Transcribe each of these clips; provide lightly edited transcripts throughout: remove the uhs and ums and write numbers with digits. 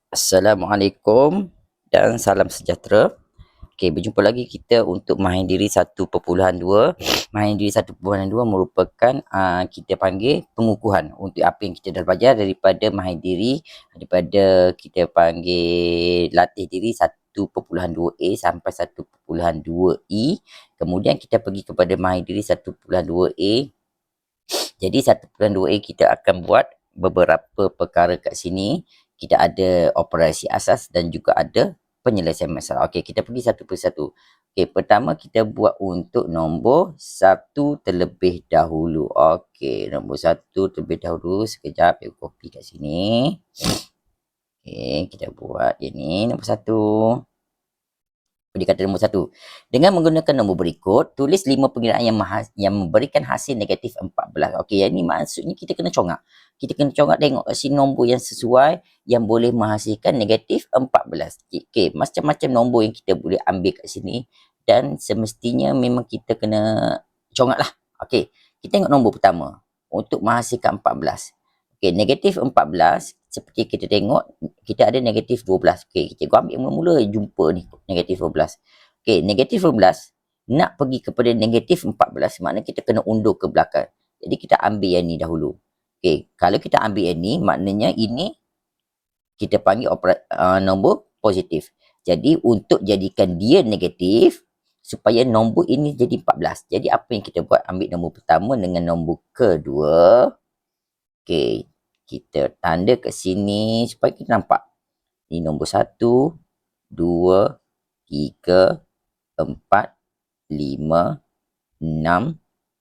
Assalamualaikum dan salam sejahtera. Okey, berjumpa lagi kita untuk Mahindiri 1.2. Mahindiri 1.2 merupakan kita panggil pengukuhan untuk apa yang kita dah belajar daripada Mahindiri, daripada kita panggil latih diri 1.2A sampai 1.2E. Kemudian kita pergi kepada Mahindiri 1.2A. Jadi 1.2A kita akan buat beberapa perkara kat sini. Kita ada operasi asas dan juga ada penyelesaian masalah. Okey, kita pergi satu persatu. Okey, pertama kita buat untuk nombor 1 terlebih dahulu. Okey, nombor 1 terlebih dahulu. Sekejap, saya copy kat sini. Okey, kita buat ini nombor 1. Dia kata nombor 1. Dengan menggunakan nombor berikut, tulis 5 pengiraan yang memberikan hasil negatif 14. Okey, yang ni maksudnya kita kena congak. Kita kena congak tengok kat sini nombor yang sesuai yang boleh menghasilkan negatif 14. Okey, macam-macam nombor yang kita boleh ambil kat sini dan semestinya memang kita kena congak lah. Okey, kita tengok nombor pertama untuk menghasilkan 14. Okey, negatif 14 seperti kita tengok kita ada negatif 12. Okey, cikgu ambil mula-mula jumpa ni negatif 12. Okey, negatif 12 nak pergi kepada negatif 14 maknanya kita kena undur ke belakang. Jadi kita ambil yang ni dahulu. Okey, kalau kita ambil yang ni maknanya ini kita panggil nombor positif. Jadi untuk jadikan dia negatif supaya nombor ini jadi 14. Jadi apa yang kita buat? Ambil nombor pertama dengan nombor kedua. Okey, kita tanda kat sini supaya kita nampak. Ini nombor 1, 2, 3, 4, 5, 6,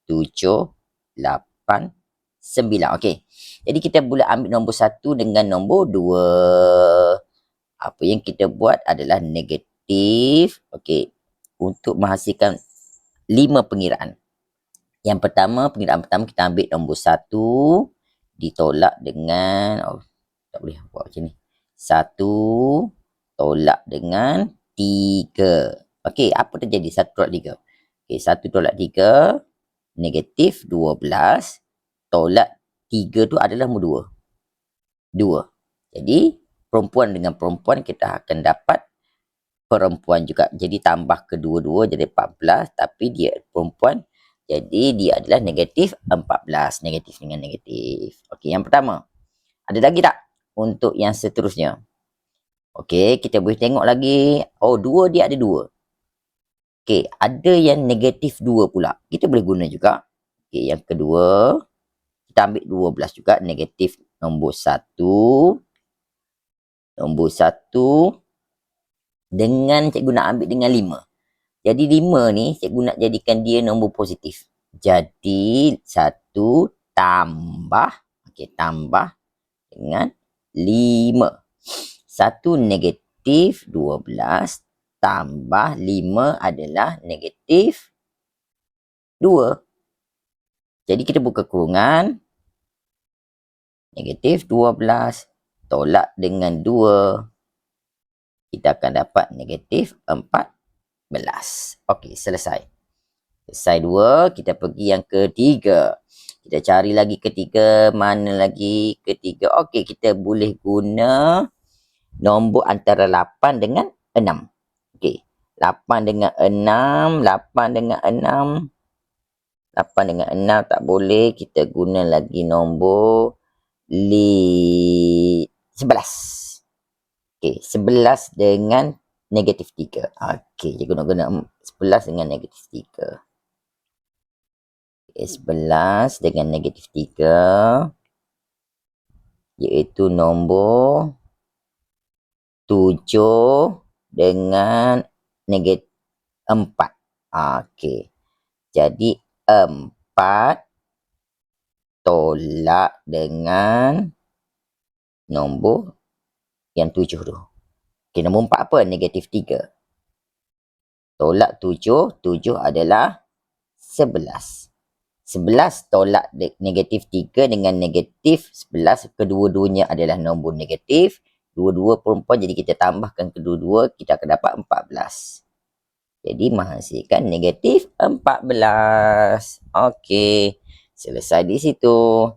7, 8, 9. Okey. Jadi kita boleh ambil nombor 1 dengan nombor 2. Apa yang kita buat adalah negatif. Okey. Untuk menghasilkan 5 pengiraan. Yang pertama, pengiraan pertama kita ambil nombor 1 ditolak dengan tak boleh buat macam ni. 1 tolak dengan 3. Okey, apa terjadi 1 tolak 3? Okey, 1 tolak 3 negatif 12 tolak 3 tu adalah nombor 2. Jadi perempuan dengan perempuan kita akan dapat perempuan juga. Jadi tambah kedua-dua jadi 14 tapi dia perempuan. Jadi dia adalah negatif 14. Negatif dengan negatif. Okey, yang pertama. Ada lagi tak untuk yang seterusnya? Okey, kita boleh tengok lagi. Oh, 2 dia ada 2. Okey, ada yang negatif 2 pula. Kita boleh guna juga. Okey, yang kedua. Kita ambil 12 juga. Negatif nombor 1. Nombor 1. Dengan cikgu nak ambil dengan 5. Jadi 5 ni cikgu nak jadikan dia nombor positif. Jadi 1 tambah. Okey, tambah dengan 5. 1 negatif 12 tambah 5 adalah negatif 2. Jadi kita buka kurungan. Negatif 12 tolak dengan 2. Kita akan dapat negatif 14. Okey, selesai. Selesai 2, kita pergi yang ketiga. Kita cari lagi ketiga. Mana lagi ketiga? Okey, kita boleh guna nombor antara 8 dengan 6. Okey, 8 dengan 6. 8 dengan 6. 8 dengan 6 tak boleh. Kita guna lagi nombor 11. Okey, 11 dengan negatif 3. Okey, cikgu nak guna 11 dengan negatif 3. Okay, 11 dengan negatif 3. Iaitu nombor 7 dengan negatif 4. Okey. Jadi 4 tolak dengan nombor yang 7 tu. Okey, nombor 4 apa? Negatif 3. Tolak 7. 7 adalah 11. 11 tolak negatif 3 dengan negatif 11. Kedua-duanya adalah nombor negatif. Dua-dua perempuan, jadi kita tambahkan kedua-dua, kita akan dapat 14. Jadi menghasilkan negatif 14. Okey, selesai di situ.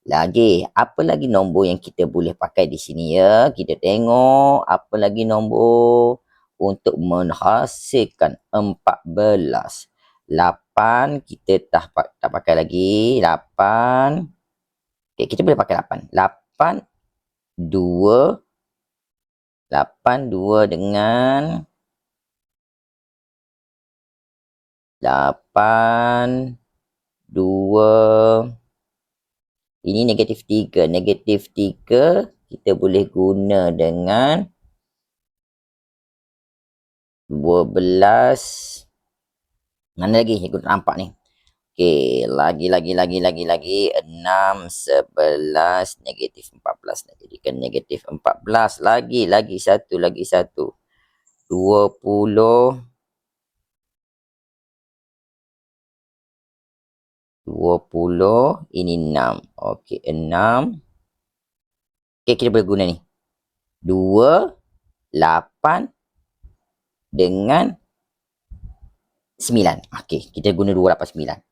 Lagi, apa lagi nombor yang kita boleh pakai di sini ya? Kita tengok apa lagi nombor untuk menghasilkan 14. 8 kita tak pakai lagi. 8. Okay, kita boleh pakai 8. 8, 2. 8, 2 dengan 8, 2. Ini negatif 3. Negatif 3 kita boleh guna dengan 12. Mana lagi? Cikgu tak nampak ni. Okey, lagi. 6, 11, negatif 14. Nak jadikan negatif 14. Lagi satu. 20. 20. Ini 6. Okey, 6. Okey, kita boleh guna ni. 2, 8 dengan 9. Okey, kita guna 289.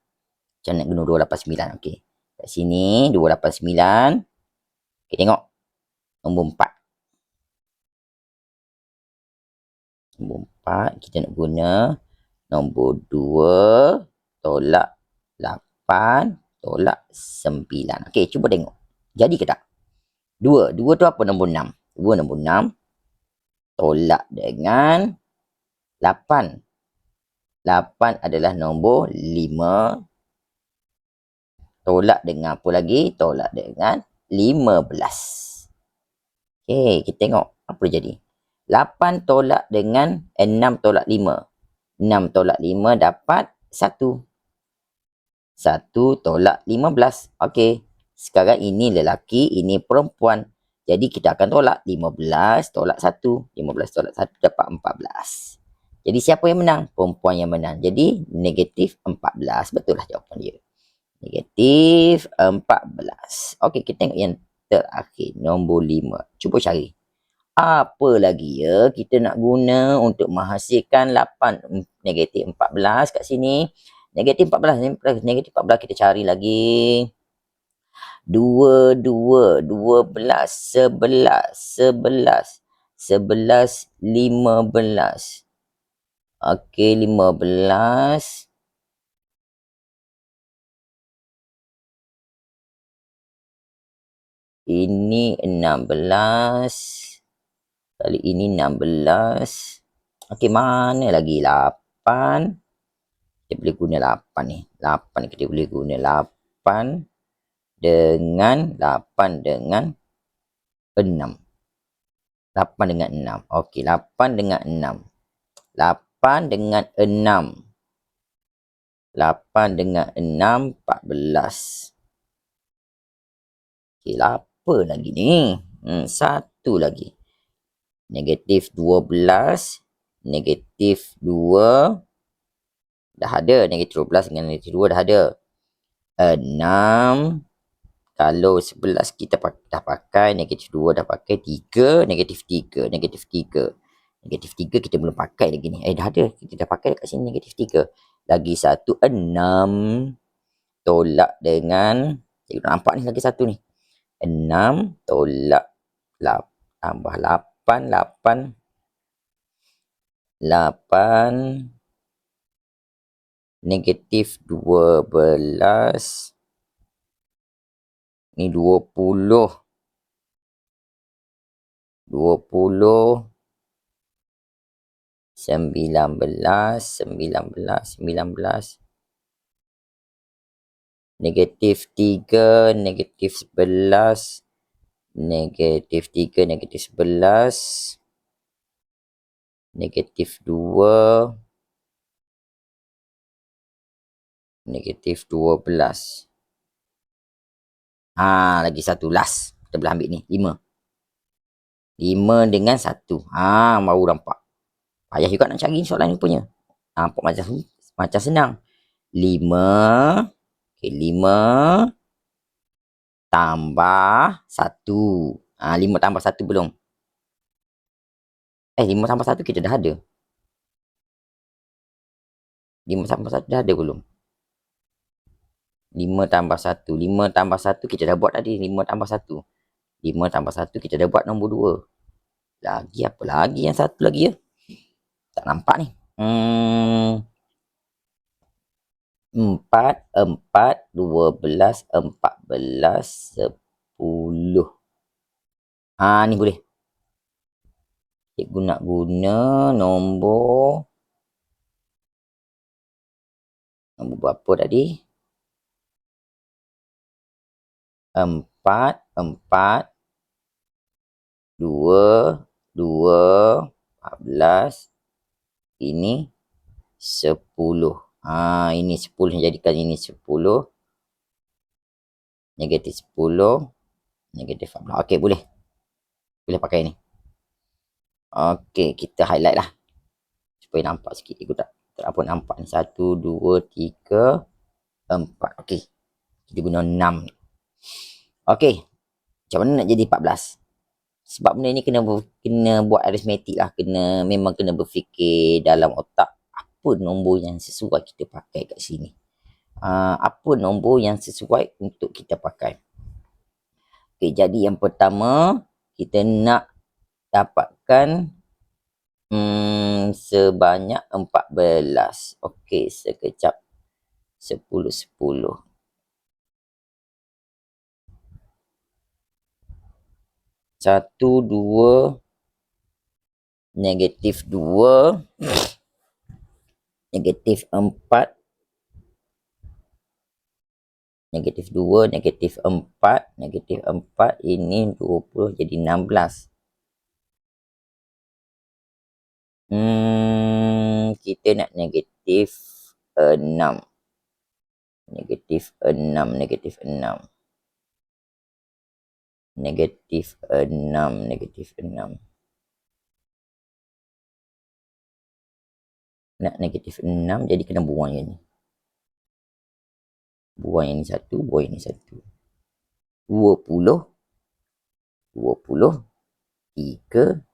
Macam mana nak guna 289? Okey. Kat sini 289. Okey, tengok. Nombor 4. Nombor 4 kita nak guna nombor 2 tolak 8 tolak 9. Okey, cuba tengok. Jadi ke tak? 2 tu apa? Nombor 6. 2 nombor 6 tolak dengan 8. 8 adalah nombor 5. Tolak dengan apa lagi? Tolak dengan 15. Okey, kita tengok apa jadi. 8 tolak dengan 6 tolak 5. 6 tolak 5 dapat 1. 1 tolak 15. Okey. Sekarang ini lelaki, ini perempuan. Jadi kita akan tolak 15 tolak 1. 15 tolak 1 dapat 14. Jadi siapa yang menang? Perempuan yang menang. Jadi negatif 14. Betul lah jawapan dia. Negatif 14. Okey, kita tengok yang terakhir. Nombor 5. Cuba cari. Apa lagi ya kita nak guna untuk menghasilkan 8, negatif 14 kat sini. Negatif 14 kita cari lagi. 2, 12, 11, 15. Okey, 15. Ini 16. Kali ini 16. Okey, mana lagi? 8. Kita boleh guna 8 ni. 8 kita boleh guna 8 dengan 8 dengan 6. 8 dengan 6. Okey, 8 dengan 6. 8 dengan 6. 8 dengan 6, 14. Okey, apa lagi ni? Satu lagi. Negatif 12. Negatif 2. Dah ada. Negatif 12 dengan negatif 2 dah ada. 6. Kalau 11 kita dah pakai. Negatif 2 dah pakai. 3. Negatif 3. Negatif 3. Negatif 3 kita belum pakai lagi ni. Dah ada. Kita dah pakai kat sini negatif 3. Lagi satu 6. Tolak dengan. Cikgu nampak ni lagi satu ni. 6 tolak tambah 8. 8 negatif 12. Ni 20. 19. 19. Negatif 3. Negatif 11. Negatif 3. Negatif 11. Negatif 2. Negatif 12. Lagi satu last. Kita boleh ambil ni. 5. 5 dengan 1. Baru nampak. Payah juga nak cari soalan ni punya. Nampak macam senang. 5. Okay, 5 tambah 1. 5 tambah 1 belum. 5 tambah 1 kita dah ada. 5 tambah 1 dah ada belum? 5 tambah 1. 5 tambah 1 kita dah buat tadi. 5 tambah 1. 5 tambah 1 kita dah buat nombor 2. Lagi apa lagi yang satu lagi ya? Tak nampak ni. 4, 12, 14, 10. Ni boleh. Cikgu nak guna nombor berapa tadi? 4, 2, 14. Ini 10. Ini 10. Jadikan ini 10. Negatif 10. Negatif 14. Okey, boleh. Boleh pakai ni. Okey, kita highlight lah. Supaya nampak sikit. Ikut tak apa nampak ni. 1, 2, 3, 4. Okey. Kita guna 6. Okey. Macam mana nak jadi 14? Sebab benda ni kena buat aritmetik lah. Memang kena berfikir dalam otak. Apa nombor yang sesuai kita pakai kat sini. Apa nombor yang sesuai untuk kita pakai. Okey, jadi yang pertama. Kita nak dapatkan sebanyak 14. Okey, sekejap. 10, 10. 1, 2, negatif 2, negatif 4, negatif 2, negatif 4, negatif 4, ini 20 jadi 16. Kita nak negatif 6. Negatif 6, negatif 6. Negatif 6, negatif 6. Nak negatif 6, jadi kena buang yang ni. Buang yang ni 1, buang yang ni 1. 20, 3,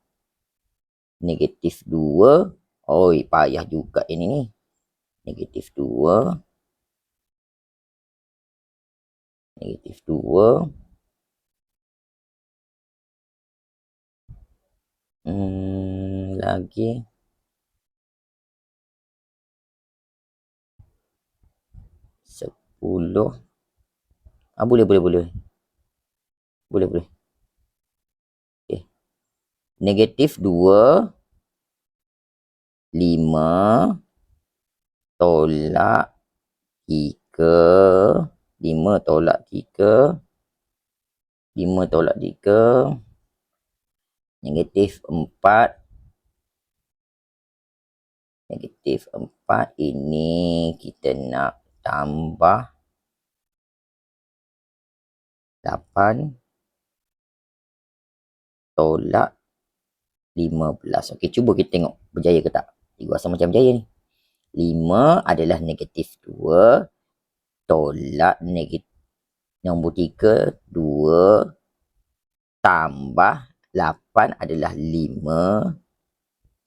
negatif 2. Oi, payah juga ini ni. Negatif 2. Negatif 2. Lagi. Boleh. Boleh. Okay. Negatif 2. 5. Tolak 3. 5 tolak 3. 5 tolak 3. Negatif 4. Negatif 4. Ini kita nak tambah 8 tolak 15. Okey, cuba kita tengok berjaya ke tak. Cikgu rasa macam berjaya ni. 5 adalah negatif 2 tolak negatif nombor 3, 2 tambah 8 adalah 5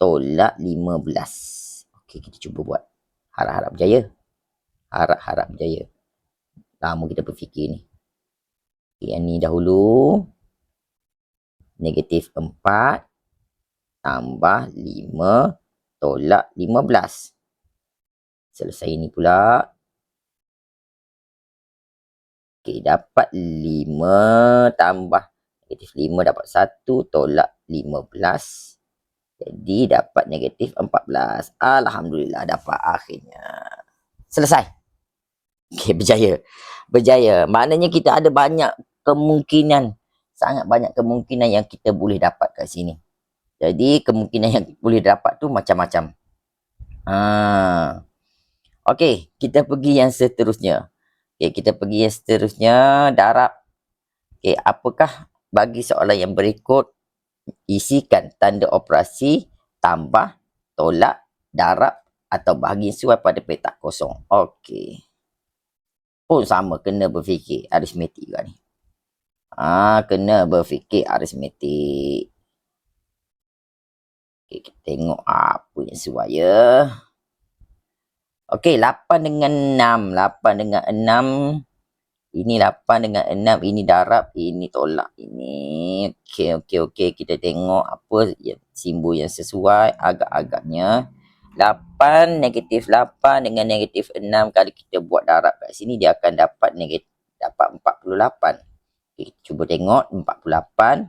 tolak 15. Okey, kita cuba buat. Harap-harap berjaya. Harap-harap berjaya. Lama kita berfikir ni. Yang ni dahulu. Negatif 4 tambah 5 tolak 15. Selesai ni pula. Okey, dapat 5 tambah negatif 5 dapat 1 tolak 15. Jadi dapat negatif 14. Alhamdulillah dapat akhirnya. Selesai. Okey, berjaya. Maknanya kita ada banyak kemungkinan. Sangat banyak kemungkinan yang kita boleh dapat kat sini. Jadi kemungkinan yang boleh dapat tu macam-macam. Okey, kita pergi yang seterusnya. Darab. Okey, apakah bagi soalan yang berikut? Isikan tanda operasi, tambah, tolak, darab atau bahagi sesuai pada petak kosong. Okey. Pun sama, kena berfikir aritmetik juga ni. Kena berfikir aritmetik. Okey, kita tengok apa yang sesuai ya. Okey, 8 dengan 6. 8 dengan 6. Ini 8 dengan 6. Ini darab. Ini tolak. Ini. Okey. Kita tengok apa yang simbol yang sesuai. Agak-agaknya. 8 negatif 8 dengan negatif 6. Kalau kita buat darab kat sini, dia akan dapat dapat 48. Okay, kita cuba tengok 48.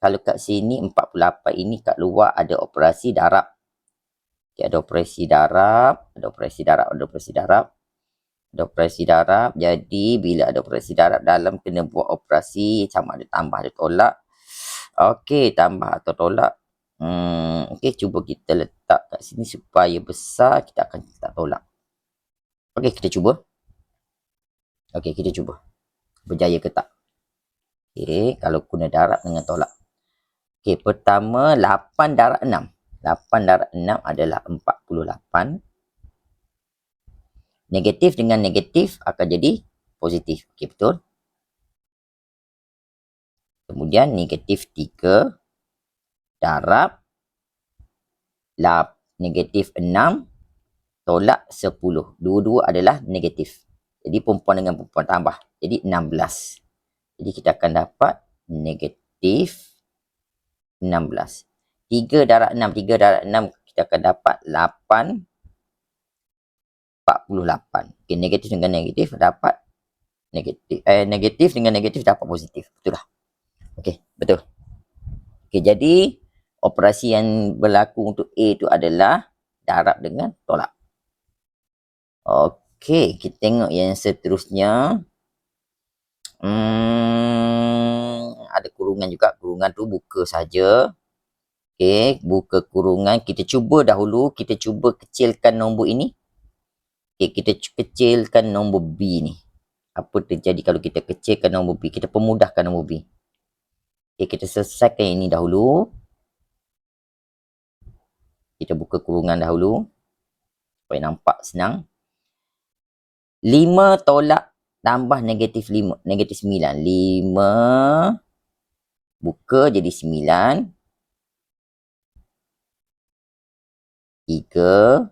Kalau kat sini 48 ini kat luar ada operasi darab. Okay, ada operasi darab. Jadi bila ada operasi darab dalam, kena buat operasi sama ada tambah ada tolak. Okey, tambah atau tolak. Okey, cuba kita letak kat sini supaya besar. Kita akan letak tolak. Okey, kita cuba. Berjaya ke tak? Okey, kalau guna darab dengan tolak. Okey, pertama 8 darab 6. 8 darab 6 adalah 48. Negatif dengan negatif akan jadi positif. Okey, betul. Kemudian negatif 3 darab negatif 6 tolak 10. Dua-dua adalah negatif. Jadi perempuan dengan perempuan tambah. Jadi 16. Jadi kita akan dapat negatif 16. 3 darab 6. 3 darab 6 kita akan dapat 48. Okay, negatif dengan negatif dapat negatif. Negatif dengan negatif dapat positif. Betul lah. Okey, betul. Okey, jadi operasi yang berlaku untuk A itu adalah darab dengan tolak. Okey, kita tengok yang seterusnya. Ada kurungan juga. Kurungan tu buka saja. Okey, buka kurungan. Kita cuba dahulu. Kita cuba kecilkan nombor ini. Okey, kita kecilkan nombor B ni. Apa terjadi kalau kita kecilkan nombor B? Kita pemudahkan nombor B. Okey, kita selesaikan ini dahulu. Kita buka kurungan dahulu. Supaya nampak senang. 5 tolak tambah negatif 5. Negatif 9. 5 buka jadi 9. 3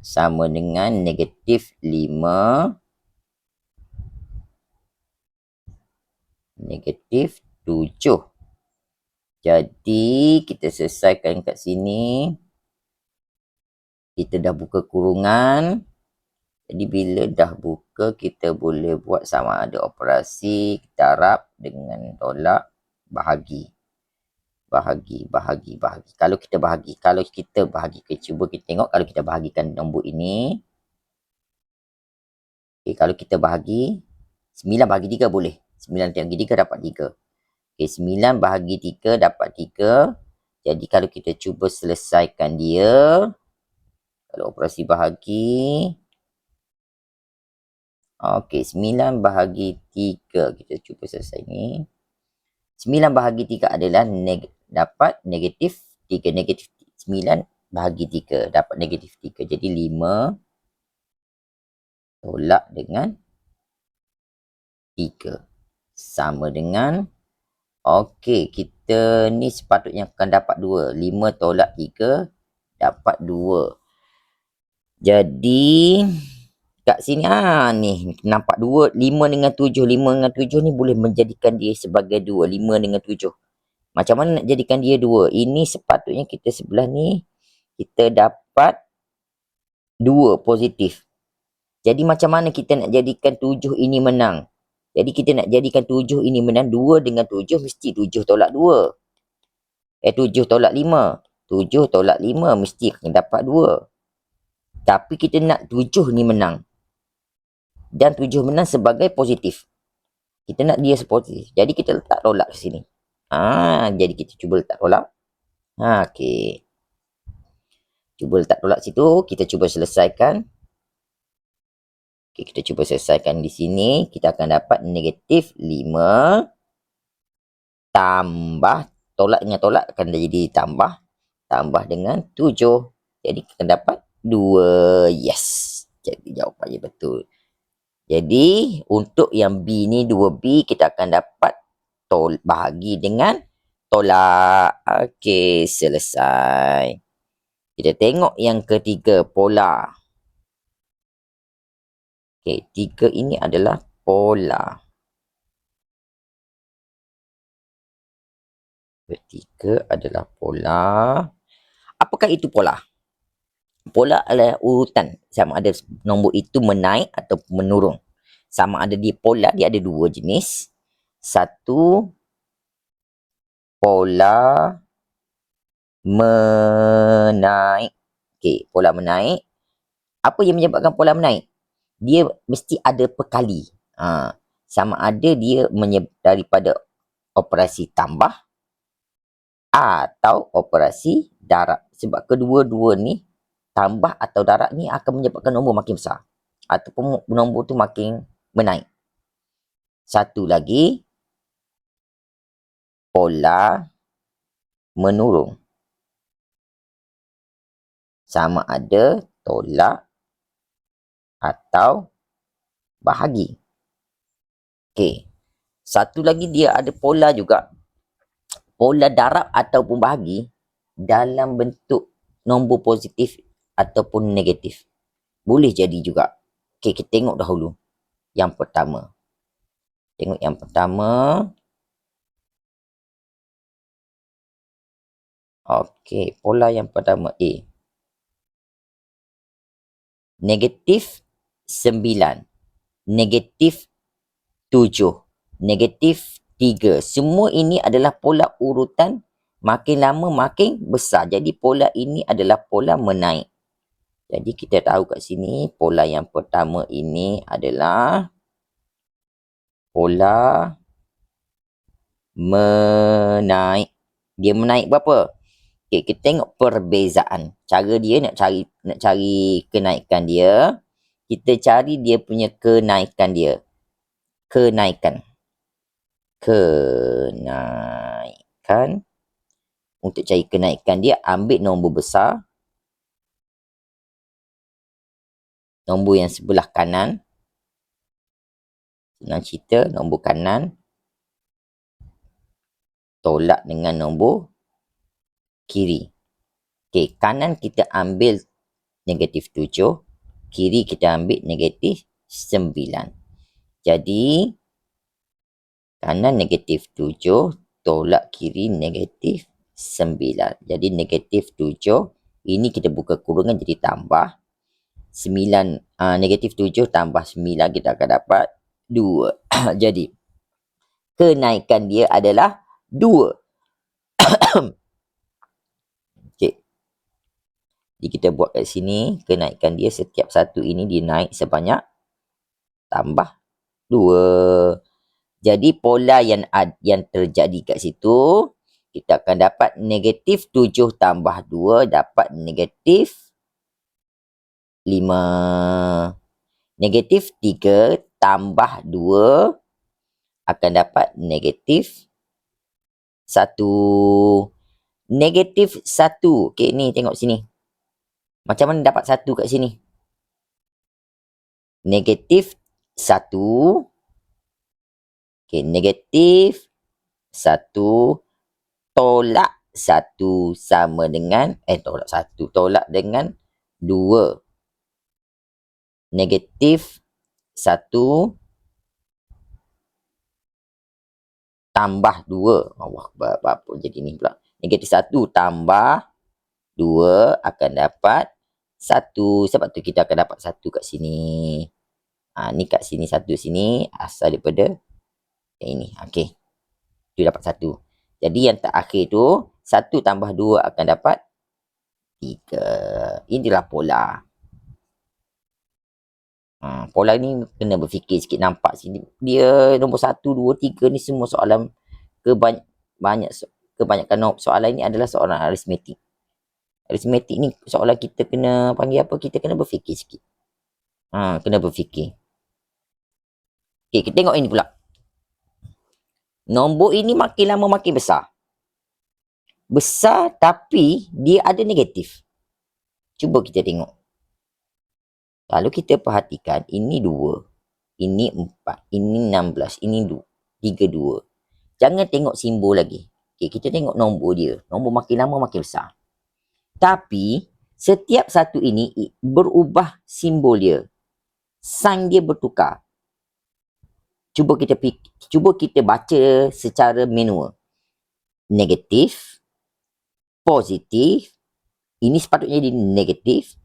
sama dengan negatif 5. Negatif 7. Jadi kita selesaikan kat sini. Kita dah buka kurungan. Jadi bila dah buka, kita boleh buat sama ada operasi darab dengan tolak bahagi. Kalau kita bahagi, cuba kita tengok kalau kita bahagikan nombor ini. Okay, kalau kita bahagi, 9 bahagi 3 boleh. 9 bahagi 3 dapat 3. Okay, 9 bahagi 3 dapat 3. Jadi kalau kita cuba selesaikan dia, kalau operasi bahagi, okey, 9 bahagi 3. Kita cuba selesai ni. 9 bahagi 3 adalah dapat negatif 3. Negatif 9 bahagi 3 dapat negatif 3. Jadi 5 tolak dengan 3. Sama dengan, okey, kita ni sepatutnya akan dapat 2. 5 tolak 3 dapat 2. Jadi kat sini ni nampak 2, 5 dengan 7. 5 dengan 7 ni boleh menjadikan dia sebagai 2. 5 dengan 7. Macam mana nak jadikan dia 2? Ini sepatutnya kita sebelah ni kita dapat 2 positif. Jadi macam mana kita nak jadikan 7 ini menang? Jadi kita nak jadikan 7 ini menang, 2 dengan 7 mesti 7 tolak 2. 7 tolak 5. 7 tolak 5 mesti akan dapat 2. Tapi kita nak 7 ni menang. Dan 7 menang sebagai positif. Kita nak dia positif. Jadi kita letak tolak ke sini. Jadi kita cuba letak tolak. Okey. Cuba letak tolak situ. Kita cuba selesaikan. Okey, kita cuba selesaikan di sini. Kita akan dapat negatif 5 tambah tolak dengan tolak akan jadi tambah. Tambah dengan 7. Jadi kita dapat 2. Yes. Jadi jawapannya betul. Jadi untuk yang B ni 2B kita akan dapat bahagi dengan tolak. Okey, selesai. Kita tengok yang ketiga, pola. Okey, 3 ini adalah pola. Ketiga adalah pola. Apakah itu pola? Pola adalah urutan, sama ada nombor itu menaik atau menurun. Sama ada dia pola, dia ada dua jenis. Satu, pola menaik. Okey, pola menaik. Apa yang menyebabkan pola menaik? Dia mesti ada perkali. Sama ada dia daripada operasi tambah atau operasi darab. Sebab kedua-dua ni, tambah atau darab ni akan menyebabkan nombor makin besar. Ataupun nombor tu makin menaik. Satu lagi, pola menurun. Sama ada tolak atau bahagi. Okey. Satu lagi dia ada pola juga. Pola darab ataupun bahagi dalam bentuk nombor positif ataupun negatif. Boleh jadi juga. Okey, kita tengok dahulu yang pertama. Tengok yang pertama. Okey, pola yang pertama A. Negatif 9. Negatif 7. Negatif 3. Semua ini adalah pola urutan makin lama makin besar. Jadi pola ini adalah pola menaik. Jadi kita tahu kat sini pola yang pertama ini adalah pola menaik. Dia menaik berapa? Okay, kita tengok perbezaan. Cara dia nak cari kenaikan dia. Kita cari dia punya kenaikan dia. Kenaikan. Untuk cari kenaikan dia, ambil nombor besar. Nombor yang sebelah kanan. Senang cerita, nombor kanan. Tolak dengan nombor kiri. Okey, kanan kita ambil negatif 7. Kiri kita ambil negatif 9. Jadi, kanan negatif 7, tolak kiri negatif 9. Jadi, negatif 7, ini kita buka kurungan jadi tambah. 9, negatif 7 tambah 9, kita akan dapat 2. Jadi, kenaikan dia adalah 2. Okey. Jadi, kita buat kat sini, kenaikan dia setiap satu ini dia naik sebanyak tambah 2. Jadi pola yang terjadi kat situ, kita akan dapat negatif 7 tambah 2 dapat negatif 5. Negatif 3 tambah 2 akan dapat negatif 1. Negatif 1. Okey, ni tengok sini. Macam mana dapat 1 kat sini? Negatif 1. Okey, negatif 1 tolak 1 sama dengan, tolak dengan 2. Negatif 1 tambah 2. Allah, apa jadi ni pula? Negatif 1 tambah 2 akan dapat 1. Sebab tu kita akan dapat 1 kat sini. Ni kat sini 1 sini asal daripada ini. Okey. Tu dapat 1. Jadi yang terakhir tu 1 tambah 2 akan dapat 3. Inilah pola. Pola ni kena berfikir sikit, nampak sini. Dia nombor 1, 2, 3 ni semua soalan kebanyakan soalan ni adalah soalan aritmetik. Aritmetik ni soalan kita kena panggil apa? Kita kena berfikir sikit. Kena berfikir. Okey, kita tengok ini pula. Nombor ini makin lama makin besar. Besar tapi dia ada negatif. Cuba kita tengok. Kalau kita perhatikan, ini 2, ini 4, ini 16, ini 32. Jangan tengok simbol lagi. Okay, kita tengok nombor dia. Nombor makin lama makin besar. Tapi, setiap satu ini berubah simbol dia. sign dia bertukar. Cuba kita baca secara manual. Negatif, positif, ini sepatutnya jadi negatif.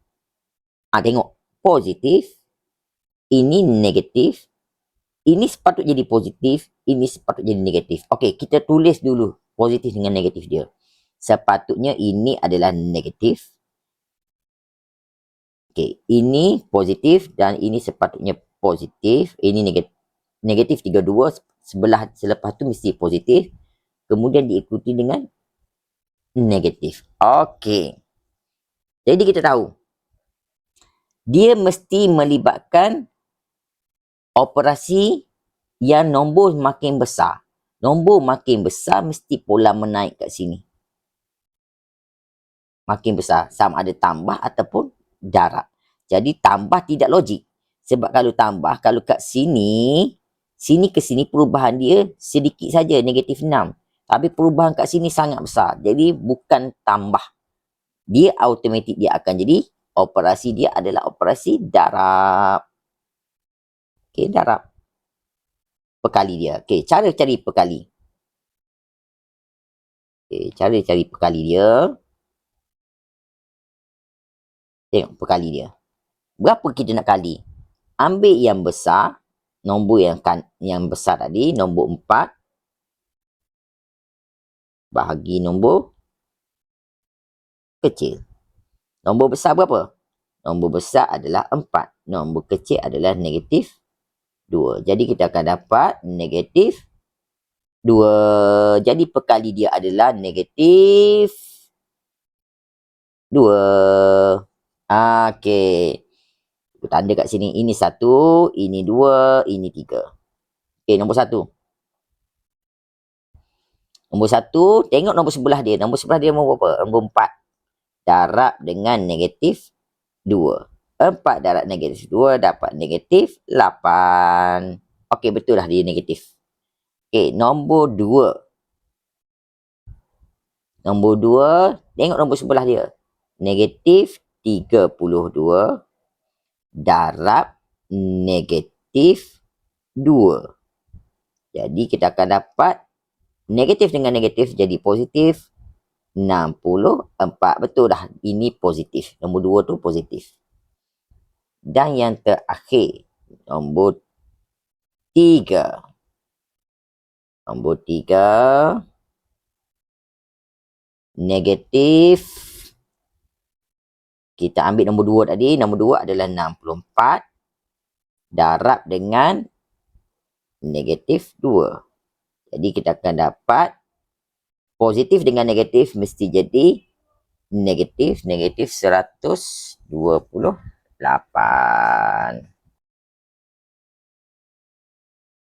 Tengok, positif, ini negatif, ini sepatutnya jadi positif, ini sepatutnya jadi negatif. Okey, kita tulis dulu positif dengan negatif dia. Sepatutnya ini adalah negatif. Okey, ini positif dan ini sepatutnya positif. Ini negatif 32, selepas tu mesti positif. Kemudian diikuti dengan negatif. Okey. Jadi kita tahu dia mesti melibatkan operasi yang nombor makin besar. Nombor makin besar mesti pola menaik kat sini. Makin besar, sama ada tambah ataupun darab. Jadi tambah tidak logik. Sebab kalau tambah, kalau kat sini, sini ke sini perubahan dia sedikit saja, negatif 6. Tapi perubahan kat sini sangat besar. Jadi bukan tambah. Dia automatik dia akan jadi, operasi dia adalah operasi darab. Okey, darab. Pekali dia. Okey, cara cari pekali. Okey, cara cari pekali dia. Tengok pekali dia. Berapa kita nak kali? Ambil yang besar, nombor yang besar tadi, nombor 4, bahagi nombor kecil. Nombor besar berapa? Nombor besar adalah 4. Nombor kecil adalah negatif 2. Jadi kita akan dapat negatif 2. Jadi pekali dia adalah negatif 2. Okey. Aku tanda kat sini. Ini 1, ini 2, ini 3. Okey, nombor 1. Nombor 1, tengok nombor sebelah dia. Nombor sebelah dia nombor berapa? Nombor 4. Darab dengan negatif 2. 4 darab negatif 2 dapat negatif 8. Okey, betul lah dia negatif. Okey, nombor 2. Nombor 2, tengok nombor sebelah dia. Negatif 32 darab negatif 2. Jadi kita akan dapat negatif dengan negatif jadi positif 64. Betul dah, ini positif. Nombor 2 tu positif. Dan yang terakhir, nombor 3. Nombor 3, negatif. Kita ambil nombor 2 tadi. Nombor 2 adalah 64 darab dengan negatif 2. Jadi kita akan dapat positif dengan negatif mesti jadi negatif 128.